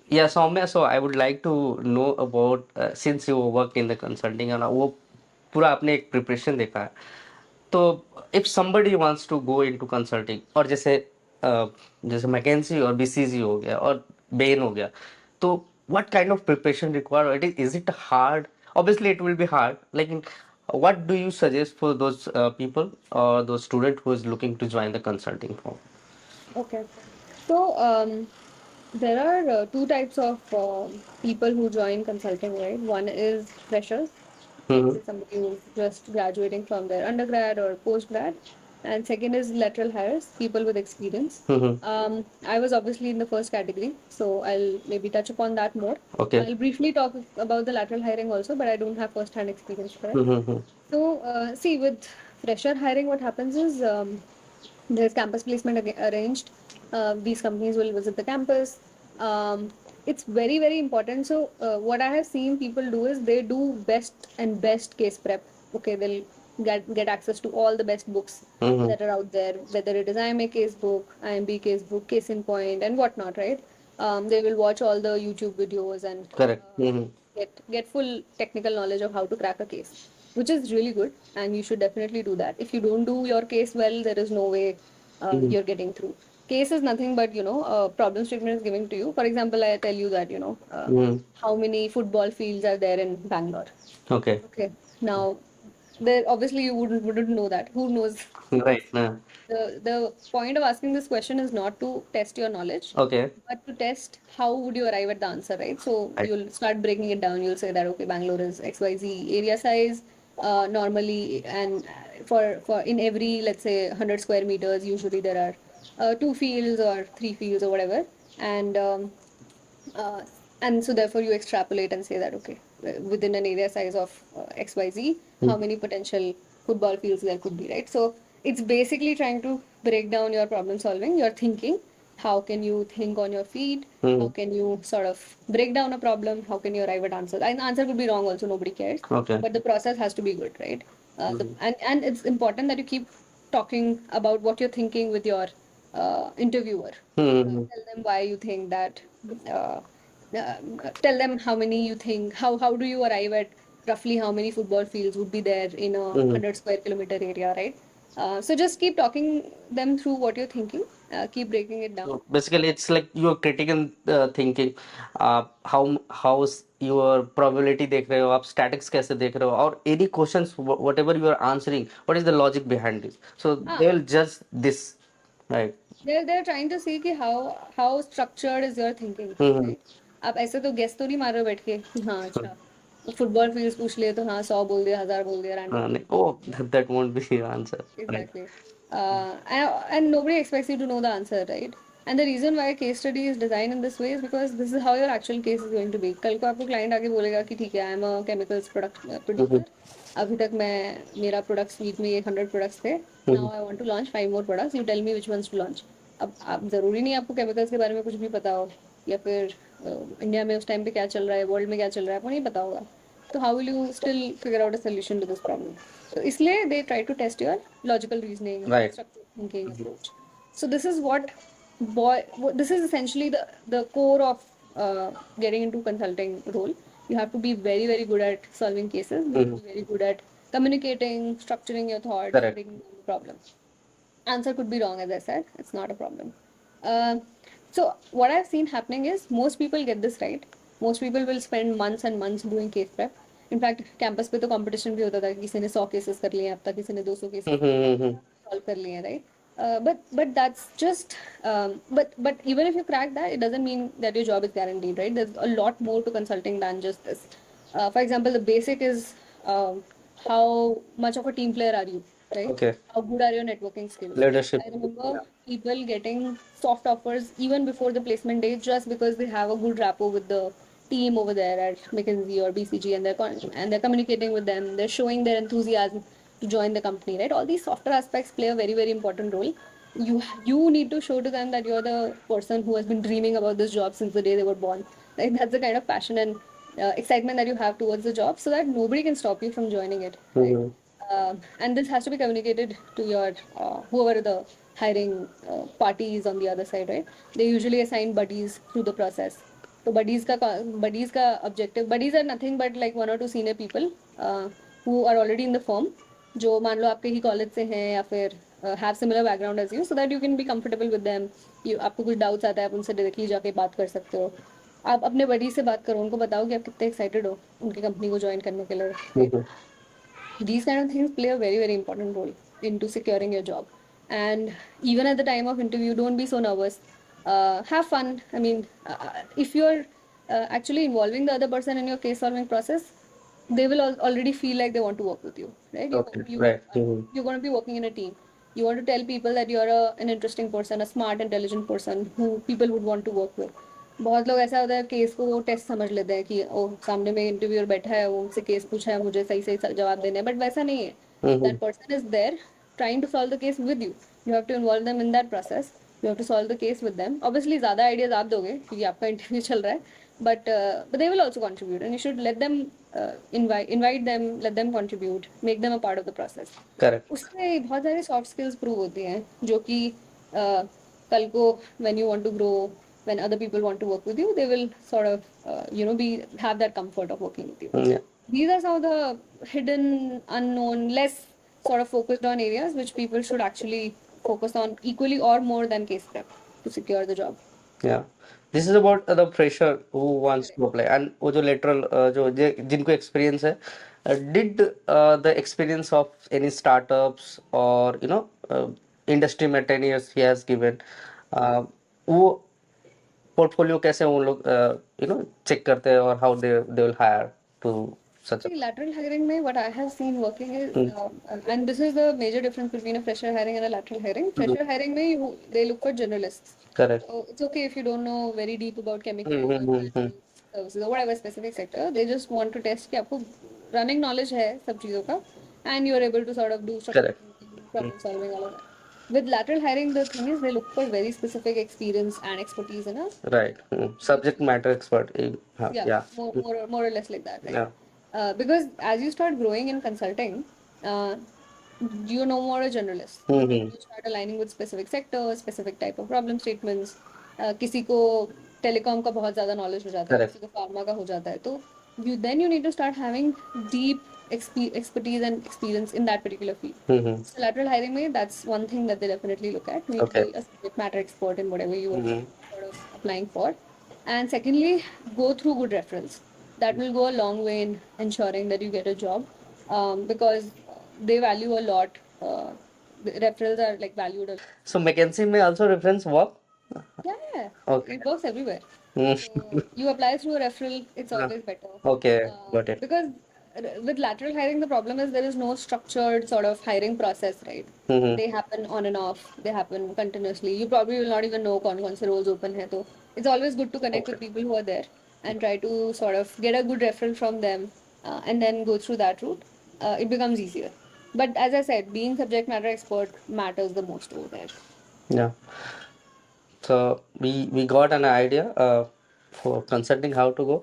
Yeah, Soumya, so I would like to know about since you work in the consulting and वो पूरा आपने एक preparation देखा है तो if somebody wants to go into consulting और जैसे McKinsey और BCG हो गया और Bain हो गया तो what kind of preparation required? Is it hard? Obviously, it will be hard. Like, what do you suggest for those people or those student who is looking to join the consulting firm? Okay. So, there are two types of people who join consulting, right? One is freshers, let's Mm-hmm. say somebody who's just graduating from their undergrad or postgrad, and second is lateral hires, people with experience. Mm-hmm. I was obviously in the first category, so I'll maybe touch upon that more. Okay. I'll briefly talk about the lateral hiring also, but I don't have first-hand experience for it. Mm-hmm. So, see, with fresher hiring, what happens is there's campus placement arranged. These companies will visit the campus. It's very, very important. So, what I have seen people do is they do best case prep. Okay, they'll get access to all the best books Mm-hmm. that are out there, whether it is IMA case book, IMB case book, case in point, and whatnot, right? They will watch all the YouTube videos and Correct. Mm-hmm. get full technical knowledge of how to crack a case, which is really good, and you should definitely do that. If you don't do your case well, there is no way Mm-hmm. you're getting through. Case is nothing but problem statement is giving to you. For example, I tell you that Mm-hmm. how many football fields are there in Bangalore. Okay. Okay, now there obviously you wouldn't know that. Who knows? Right. The point of asking this question is not to test your knowledge, Okay. but to test how would you arrive at the answer, right? So Right. you'll start breaking it down. You'll say that okay, Bangalore is XYZ area size normally, and for in every, let's say, 100 square meters, usually there are two fields or three fields or whatever, and uh, and so therefore you extrapolate and say that okay, within an area size of XYZ, how many potential football fields there could be, right? So it's basically trying to break down your problem solving, your thinking. How can you think on your feet? How Mm-hmm. can you sort of break down a problem? How can you arrive at answers? And the answer could be wrong also, nobody cares. Okay. But the process has to be good, right? Mm-hmm. And it's important that you keep talking about what you're thinking with your interviewer. Mm-hmm. Tell them why you think that. Uh, uh, Tell them how many you think. How do you arrive at roughly how many football fields would be there in a Mm-hmm. 100 square kilometer area, right? So just keep talking them through what you're thinking. Keep breaking it down. So basically, it's like you're critical thinking. How's your probability देख रहे हो आप statics कैसे देख रहे हो और any questions whatever you are answering, what is the logic behind this? So Ah, they will judge this, right? they're trying to see कि how structured is your thinking, Mm-hmm. right? आप ऐसे तो guess तो नहीं मार रहे हो बैठ के कि हाँ अच्छा फुटबॉल फील्ड्स पूछ लिए तो हाँ 100 बोल दिया 1000 बोल दिया randomly. Oh, that won't be the answer, right? Exactly. And nobody expects you to know the answer, right? And the reason why a case study is designed in this way is because this is how your actual case is going to be. कल को आपको client आके बोलेगा कि ठीक है, I am a chemicals product Mm-hmm. producer. अभी तक मेरा product suite में 100 products थे. Mm-hmm. Now I want to launch 5 more products. You tell me which ones to launch. अब आप जरूरी नहीं आपको chemicals के बारे में कुछ भी पता हो या फिर इंडिया में उस टाइम पे क्या चल रहा है, वर्ल्ड में क्या चल रहा है, आपको नहीं पता होगा. So how will you still figure out a solution to this problem? So इसलिए they try to test your logical reasoning, Right. structured thinking approach. So this is this is essentially the core of getting into consulting role. You have to be very, very good at solving cases. You have Mm-hmm. to be very good at communicating, structuring your thoughts, Correct. breaking down the problem. Answer could be wrong, as I said. It's not a problem. Uh, so what I've seen happening is most people get this right. Most people will spend months and months doing case prep. In fact, campus पे तो competition भी होता था कि किसी ने 100 cases कर लिए अब तक किसी ने 200 cases Mm-hmm. solve कर लिए, right? But that's just but even if you crack that, it doesn't mean that your job is guaranteed, right? There's a lot more to consulting than just this. For example, the basic is how much of a team player are you, right? Okay. How good are your networking skills? Leadership. I remember people getting soft offers even before the placement day just because they have a good rapport with the team over there at McKinsey or BCG, and and they're communicating with them. They're showing their enthusiasm to join the company, right? All these softer aspects play a very, very important role. You need to show to them that you're the person who has been dreaming about this job since the day they were born. Like that's the kind of passion and excitement that you have towards the job, so that nobody can stop you from joining it, right? Mm-hmm. And this has to be communicated to your whoever the hiring party is on the other side, right? They usually assign buddies through the process तो buddies का objective, buddies are nothing but like 1 or 2 senior people who are already in the firm, जो मान लो आपके ही college से हैं या फिर have similar background as you, so that you can be comfortable with them. आपको कुछ डाउट्स आता है आप उनसे डायरेक्टली जाके बात कर सकते हो. आप अपने बडी से बात करो, उनको बताओ कि आप कितने एक्साइटेड हो उनकी कंपनी को ज्वाइन करने के लिए, right? These kind of things play a very very important role into securing your job. And even at the time of interview, don't be so nervous. Have fun. I mean, if you're actually involving the other person in your case solving process, they will already feel like they want to work with you, right? Okay, right. You're going to be working in a team. You want to tell people that you're an interesting person, a smart intelligent person who people would want to work with. बहुत लोग ऐसा होता है case को वो test समझ लेते हैं कि ओ सामने में इंटरव्यूअर बैठा है, वो उनसे केस पूछा है, मुझे सही सही जवाब देने हैं, बट वैसा नहीं है. That person is there trying to solve the case with you. You have to involve them in that process. You have to solve the case with them. Obviously ज़्यादा आइडियाज आप दोगे क्योंकि आपका इंटरव्यू चल रहा है, but they will also contribute and you should let them invite them, let them contribute, make them a part of the process. Correct. उससे बहुत सारी सॉफ्ट स्किल्स प्रूव होती हैं जो कि कल को when you want to grow, when other people want to work with you, they will sort of have that comfort of working with you. Yeah. These are some of the hidden, unknown, less sort of focused on areas which people should actually focus on equally or more than case prep to secure the job. Yeah. This is about the fresher who wants to apply and वो जो lateral जो जिनको experience है, did the experience of any startups or industry में 10 years he has given, वो portfolio कैसे वो लोग check करते हैं और how they will hire to such a. See, lateral hiring mein what I have seen working is, and this is the major difference between a fresher hiring and a lateral hiring. Fresher hiring mein they look for generalists. Correct. So it's okay if you don't know very deep about chemicals or financial services or whatever specific sector. They just want to test कि आपको running knowledge है सब चीजों का, and you're able to sort of do Correct. problem solving, all of that. With lateral hiring, the thing is they look for very specific experience and expertise in a Right. Subject matter expert. Yeah. more or less like that, right? Yeah. Because as you start growing in consulting, you're no more a generalist. You start aligning with specific sectors, specific type of problem statements. किसी को telecom का बहुत ज़्यादा knowledge हो जाता है, Correct. किसी को pharma का हो जाता है, तो you need to start having deep expertise and experience in that particular field. So lateral hiring में that's one thing that they definitely look at. You need to be a subject matter expert in whatever you are sort of applying for. And secondly, go through good referrals. That will go a long way in ensuring that you get a job, because they value a lot. The referrals are like valued a lot. So McKinsey may also reference work. Yeah, Okay. it works everywhere. Mm. So you apply through a referral, it's always better. Okay, got it. Because with lateral hiring, the problem is there is no structured sort of hiring process, right? They happen on and off, they happen continuously. You probably will not even know कौन से roles open है, तो it's always good to connect with people who are there and try to sort of get a good referral from them, and then go through that route. It becomes easier. But as I said, being subject matter expert matters the most over there. Yeah. So we got an idea for consulting how to go.